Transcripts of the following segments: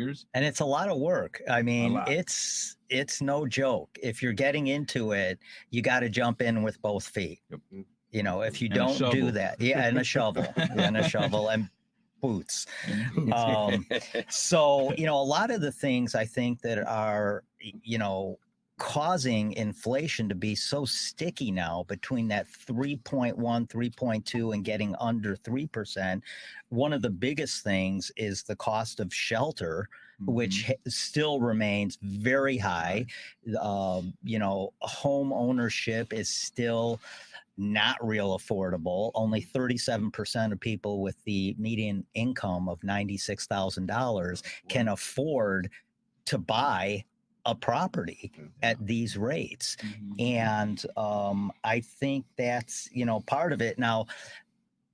years. And it's a lot of work. I mean, it's no joke. If you're getting into it, you got to jump in with both feet. Yep. You know, if you And a don't do shovel. that, and a shovel, and a shovel, and boots. So, you know, a lot of the things I think that are, you know, causing inflation to be so sticky now between that 3.1, 3.2 and getting under 3%. One of the biggest things is the cost of shelter, which still remains very high. You know, home ownership is still not real affordable. Only 37% of people with the median income of $96,000 can afford to buy a property at these rates. And I think that's, you know, part of it. Now,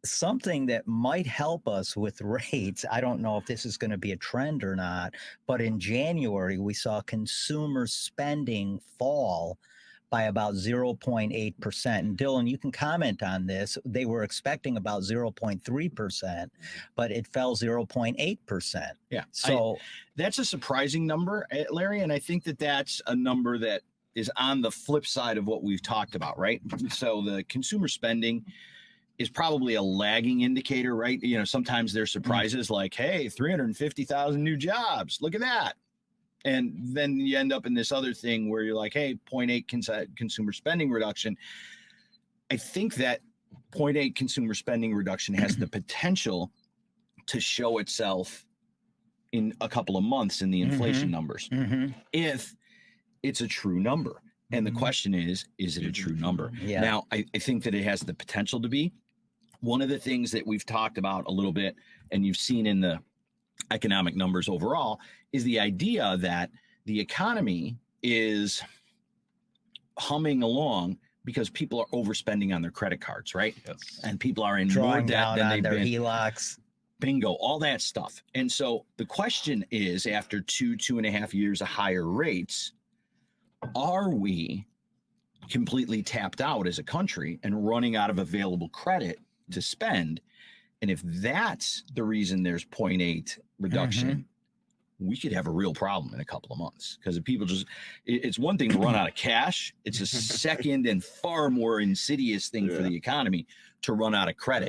something that might help us with rates, I don't know if this is going to be a trend or not, but in January, we saw consumer spending fall by about 0.8%. And Dylan, you can comment on this. They were expecting about 0.3%, but it fell 0.8%. Yeah. So that's a surprising number, Larry. And I think that that's a number that is on the flip side of what we've talked about, right? So the consumer spending is probably a lagging indicator, right? You know, sometimes there's surprises like, hey, 350,000 new jobs. Look at that. And then you end up in this other thing where you're like, hey, 0.8 consumer spending reduction. I think that 0.8 consumer spending reduction has the potential to show itself in a couple of months in the inflation numbers, if it's a true number. And the question is it a true number? Yeah. Now, I think that it has the potential to be. One of the things that we've talked about a little bit, and you've seen in the economic numbers overall, is the idea that the economy is humming along because people are overspending on their credit cards, right? Yes. And people are in drawing more debt down than on they've their been. HELOCs. Bingo, all that stuff. And so the question is, after 2.5 years of higher rates, are we completely tapped out as a country and running out of available credit to spend? And if that's the reason there's 0.8 reduction, we could have a real problem in a couple of months. Because if people just, it's one thing to run out of cash. It's a second and far more insidious thing for the economy to run out of credit.